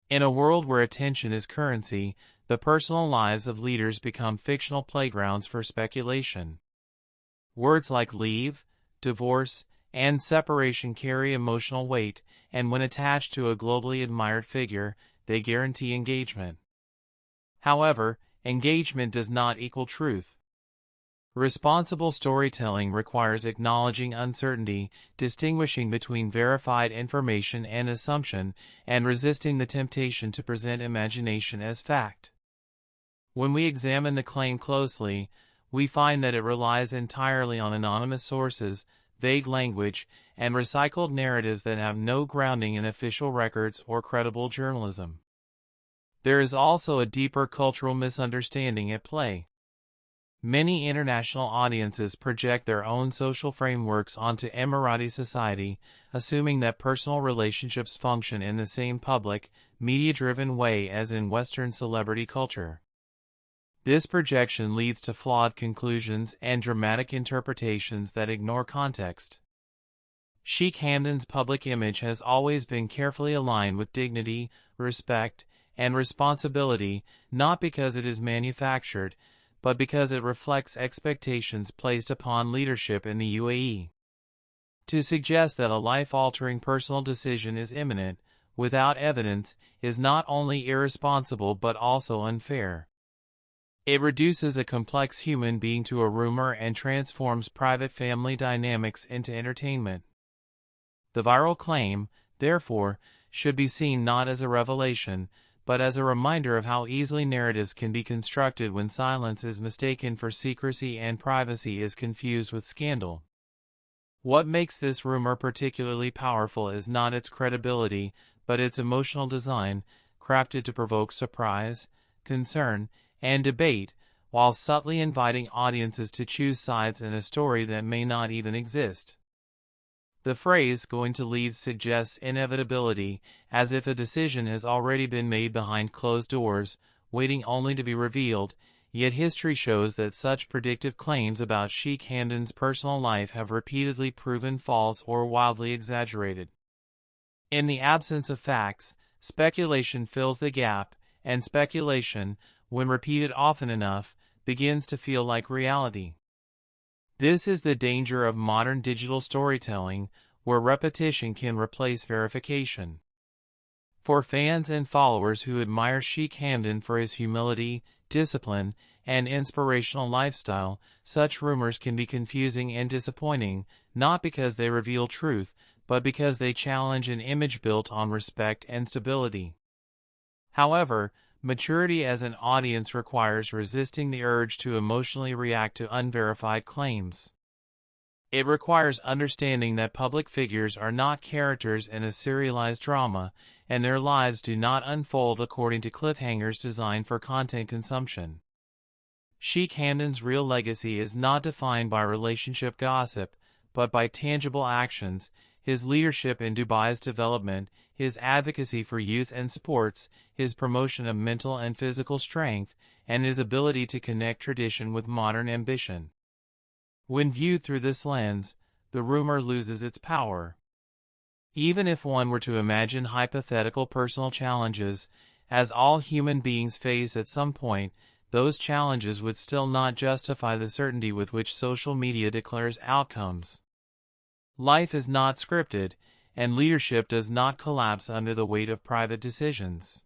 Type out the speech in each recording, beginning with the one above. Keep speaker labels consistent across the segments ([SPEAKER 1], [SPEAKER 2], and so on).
[SPEAKER 1] In a world where attention is currency, the personal lives of leaders become fictional playgrounds for speculation. Words like leave, divorce, and separation carry emotional weight, and when attached to a globally admired figure, they guarantee engagement. However, engagement does not equal truth. Responsible storytelling requires acknowledging uncertainty, distinguishing between verified information and assumption, and resisting the temptation to present imagination as fact. When we examine the claim closely, we find that it relies entirely on anonymous sources, vague language, and recycled narratives that have no grounding in official records or credible journalism. There is also a deeper cultural misunderstanding at play. Many international audiences project their own social frameworks onto Emirati society, assuming that personal relationships function in the same public, media-driven way as in Western celebrity culture. This projection leads to flawed conclusions and dramatic interpretations that ignore context. Sheikh Hamdan's public image has always been carefully aligned with dignity, respect, and responsibility, not because it is manufactured, but because it reflects expectations placed upon leadership in the UAE. To suggest that a life-altering personal decision is imminent, without evidence, is not only irresponsible but also unfair. It reduces a complex human being to a rumor and transforms private family dynamics into entertainment. The viral claim, therefore, should be seen not as a revelation, but as a reminder of how easily narratives can be constructed when silence is mistaken for secrecy and privacy is confused with scandal. What makes this rumor particularly powerful is not its credibility, but its emotional design, crafted to provoke surprise, concern, and debate, while subtly inviting audiences to choose sides in a story that may not even exist. The phrase "going to leave" suggests inevitability, as if a decision has already been made behind closed doors, waiting only to be revealed, yet history shows that such predictive claims about Sheikh Hamdan's personal life have repeatedly proven false or wildly exaggerated. In the absence of facts, speculation fills the gap, and speculation, when repeated often enough, begins to feel like reality. This is the danger of modern digital storytelling, where repetition can replace verification. For fans and followers who admire Sheikh Hamdan for his humility, discipline, and inspirational lifestyle, such rumors can be confusing and disappointing, not because they reveal truth, but because they challenge an image built on respect and stability. However, maturity as an audience requires resisting the urge to emotionally react to unverified claims. It requires understanding that public figures are not characters in a serialized drama, and their lives do not unfold according to cliffhangers designed for content consumption. Sheikh Hamdan's real legacy is not defined by relationship gossip, but by tangible actions: his leadership in Dubai's development, his advocacy for youth and sports, his promotion of mental and physical strength, and his ability to connect tradition with modern ambition. When viewed through this lens, the rumor loses its power. Even if one were to imagine hypothetical personal challenges, as all human beings face at some point, those challenges would still not justify the certainty with which social media declares outcomes. Life is not scripted, and leadership does not collapse under the weight of private decisions.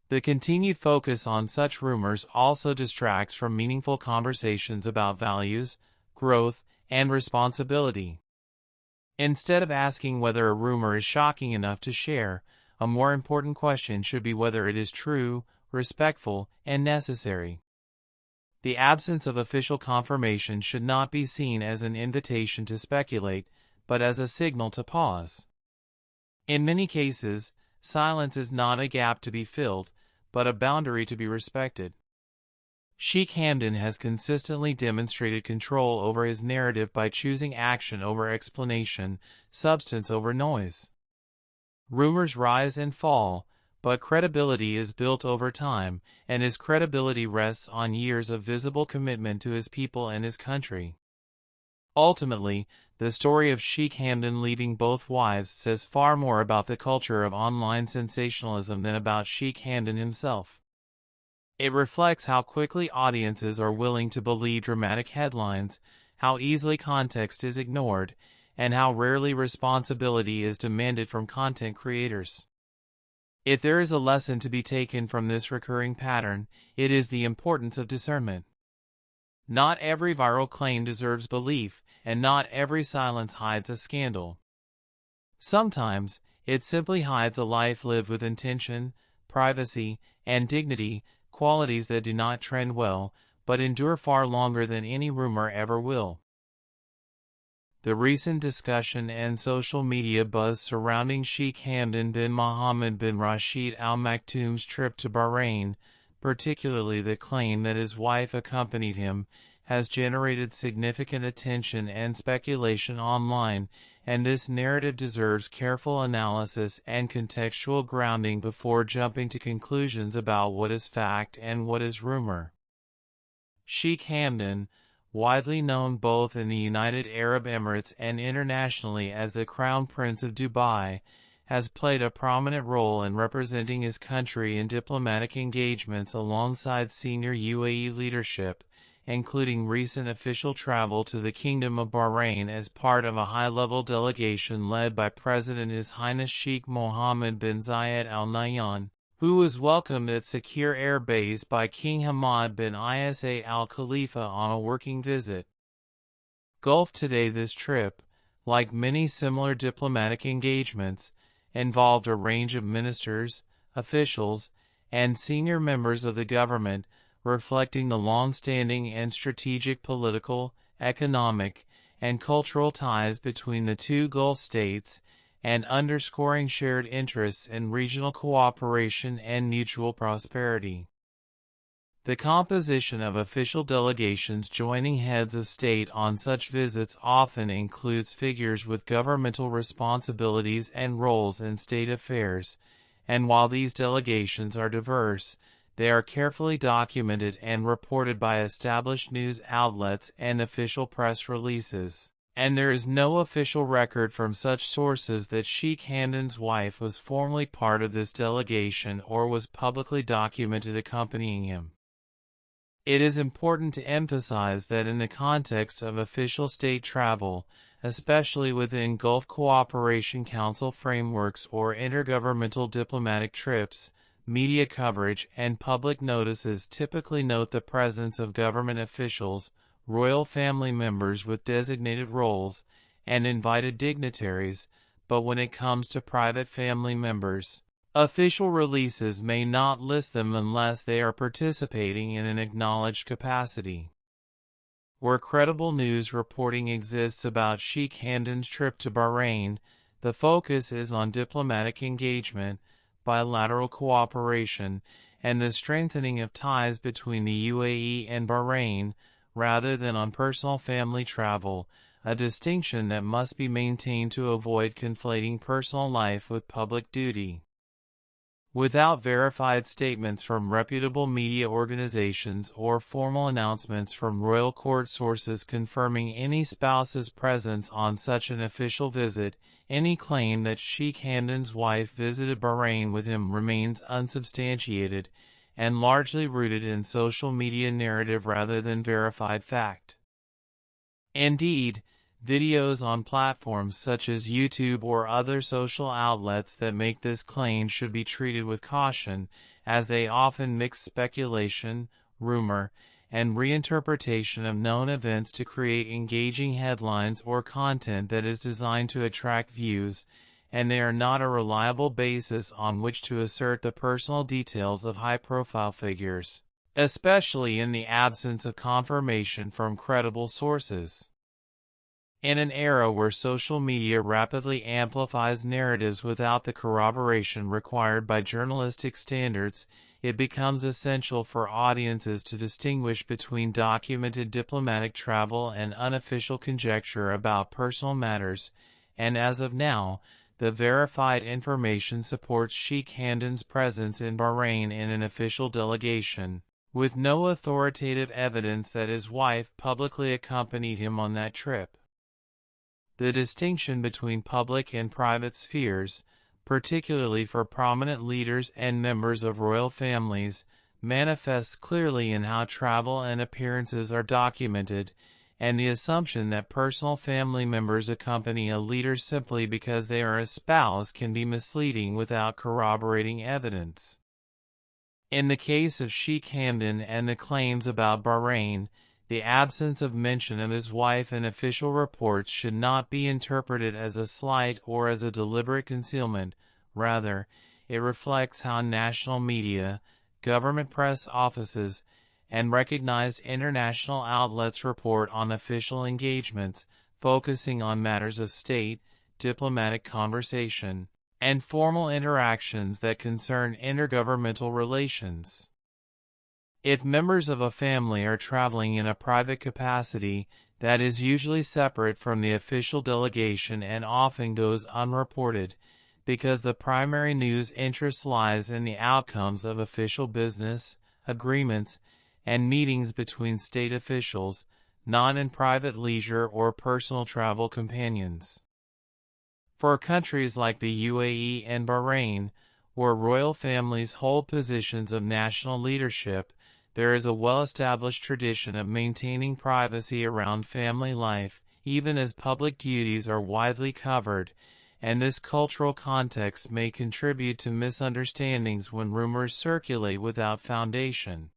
[SPEAKER 1] The continued focus on such rumors also distracts from meaningful conversations about values, growth, and responsibility. Instead of asking whether a rumor is shocking enough to share, a more important question should be whether it is true, respectful, and necessary. The absence of official confirmation should not be seen as an invitation to speculate, but as a signal to pause. In many cases, silence is not a gap to be filled, but a boundary to be respected. Sheikh Hamdan has consistently demonstrated control over his narrative by choosing action over explanation, substance over noise. Rumors rise and fall, but credibility is built over time, and his credibility rests on years of visible commitment to his people and his country. Ultimately, the story of Sheikh Hamdan leaving both wives says far more about the culture of online sensationalism than about Sheikh Hamdan himself. It reflects how quickly audiences are willing to believe dramatic headlines, how easily context is ignored, and how rarely responsibility is demanded from content creators. If there is a lesson to be taken from this recurring pattern, it is the importance of discernment. Not every viral claim deserves belief, and not every silence hides a scandal. Sometimes, it simply hides a life lived with intention, privacy, and dignity, qualities that do not trend well, but endure far longer than any rumor ever will. The recent discussion and social media buzz surrounding Sheikh Hamdan bin Mohammed bin Rashid Al Maktoum's trip to Bahrain, particularly the claim that his wife accompanied him, has generated significant attention and speculation online, and this narrative deserves careful analysis and contextual grounding before jumping to conclusions about what is fact and what is rumor. Sheikh Hamdan, widely known both in the United Arab Emirates and internationally as the Crown Prince of Dubai, has played a prominent role in representing his country in diplomatic engagements alongside senior UAE leadership, including recent official travel to the Kingdom of Bahrain as part of a high-level delegation led by President His Highness Sheikh Mohammed bin Zayed Al Nahyan, who was welcomed at Sakir Air Base by King Hamad bin Isa Al Khalifa on a working visit. Gulf Today. This trip, like many similar diplomatic engagements, involved a range of ministers, officials, and senior members of the government, reflecting the long-standing and strategic political, economic, and cultural ties between the two Gulf states, and underscoring shared interests in regional cooperation and mutual prosperity. The composition of official delegations joining heads of state on such visits often includes figures with governmental responsibilities and roles in state affairs, and while these delegations are diverse, they are carefully documented and reported by established news outlets and official press releases. And there is no official record from such sources that Sheikh Hamdan's wife was formally part of this delegation or was publicly documented accompanying him. It is important to emphasize that in the context of official state travel, especially within Gulf Cooperation Council frameworks or intergovernmental diplomatic trips, media coverage and public notices typically note the presence of government officials, royal family members with designated roles, and invited dignitaries, but when it comes to private family members, official releases may not list them unless they are participating in an acknowledged capacity. Where credible news reporting exists about Sheikh Hamdan's trip to Bahrain, the focus is on diplomatic engagement, bilateral cooperation, and the strengthening of ties between the UAE and Bahrain, rather than on personal family travel, a distinction that must be maintained to avoid conflating personal life with public duty. Without verified statements from reputable media organizations or formal announcements from royal court sources confirming any spouse's presence on such an official visit, any claim that Sheikh Hamdan's wife visited Bahrain with him remains unsubstantiated and largely rooted in social media narrative rather than verified fact. Indeed, videos on platforms such as YouTube or other social outlets that make this claim should be treated with caution, as they often mix speculation, rumor, and reinterpretation of known events to create engaging headlines or content that is designed to attract views, and they are not a reliable basis on which to assert the personal details of high-profile figures, especially in the absence of confirmation from credible sources. In an era where social media rapidly amplifies narratives without the corroboration required by journalistic standards, it becomes essential for audiences to distinguish between documented diplomatic travel and unofficial conjecture about personal matters, and as of now, the verified information supports Sheikh Hamdan's presence in Bahrain in an official delegation, with no authoritative evidence that his wife publicly accompanied him on that trip. The distinction between public and private spheres, particularly for prominent leaders and members of royal families, manifests clearly in how travel and appearances are documented, and the assumption that personal family members accompany a leader simply because they are a spouse can be misleading without corroborating evidence. In the case of Sheikh Hamdan and the claims about Bahrain, the absence of mention of his wife in official reports should not be interpreted as a slight or as a deliberate concealment. Rather, it reflects how national media, government press offices, and recognized international outlets report on official engagements, focusing on matters of state, diplomatic conversation, and formal interactions that concern intergovernmental relations. If members of a family are traveling in a private capacity, that is usually separate from the official delegation and often goes unreported, because the primary news interest lies in the outcomes of official business, agreements, and meetings between state officials, not in private leisure or personal travel companions. For countries like the UAE and Bahrain, where royal families hold positions of national leadership, there is a well-established tradition of maintaining privacy around family life, even as public duties are widely covered, and this cultural context may contribute to misunderstandings when rumors circulate without foundation.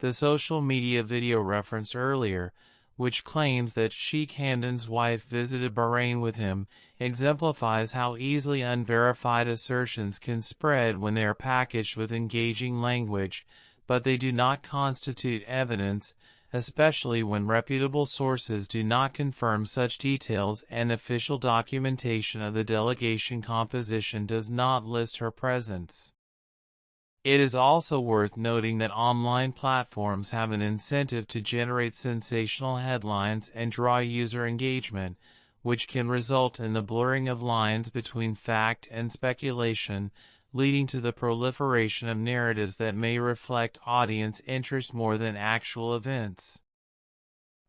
[SPEAKER 1] The social media video referenced earlier, which claims that Sheikh Hamdan's wife visited Bahrain with him, exemplifies how easily unverified assertions can spread when they are packaged with engaging language, but they do not constitute evidence, especially when reputable sources do not confirm such details and official documentation of the delegation composition does not list her presence. It is also worth noting that online platforms have an incentive to generate sensational headlines and draw user engagement, which can result in the blurring of lines between fact and speculation, leading to the proliferation of narratives that may reflect audience interest more than actual events.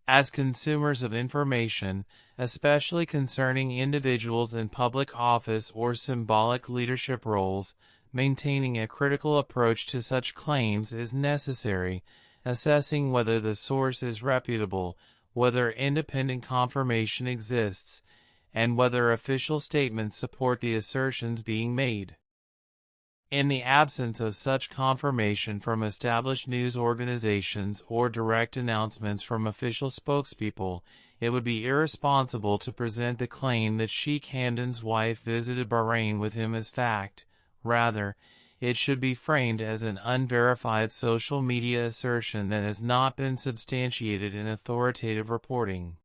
[SPEAKER 1] As consumers of information, especially concerning individuals in public office or symbolic leadership roles, maintaining a critical approach to such claims is necessary, assessing whether the source is reputable, whether independent confirmation exists, and whether official statements support the assertions being made. In the absence of such confirmation from established news organizations or direct announcements from official spokespeople, it would be irresponsible to present the claim that Sheikh Hamdan's wife visited Bahrain with him as fact. Rather, it should be framed as an unverified social media assertion that has not been substantiated in authoritative reporting.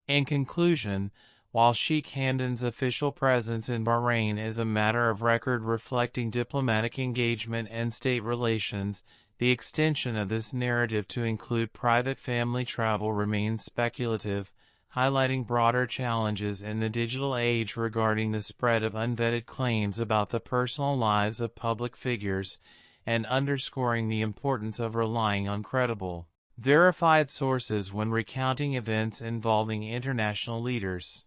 [SPEAKER 1] In conclusion, while Sheikh Hamdan's official presence in Bahrain is a matter of record reflecting diplomatic engagement and state relations, the extension of this narrative to include private family travel remains speculative, highlighting broader challenges in the digital age regarding the spread of unvetted claims about the personal lives of public figures, and underscoring the importance of relying on credible, verified sources when recounting events involving international leaders.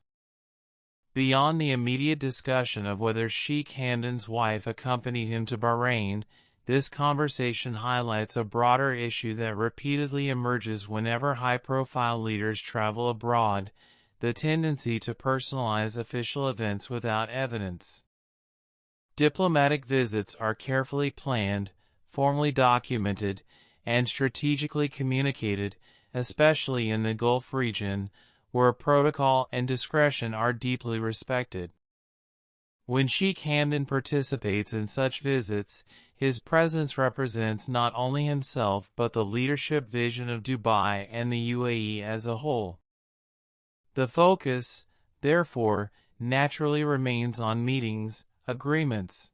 [SPEAKER 1] Beyond the immediate discussion of whether Sheikh Hamdan's wife accompanied him to Bahrain, this conversation highlights a broader issue that repeatedly emerges whenever high-profile leaders travel abroad: the tendency to personalize official events without evidence. Diplomatic visits are carefully planned, formally documented, and strategically communicated, especially in the Gulf region, where protocol and discretion are deeply respected. When Sheikh Hamdan participates in such visits, his presence represents not only himself but the leadership vision of Dubai and the UAE as a whole. The focus, therefore, naturally remains on meetings, agreements,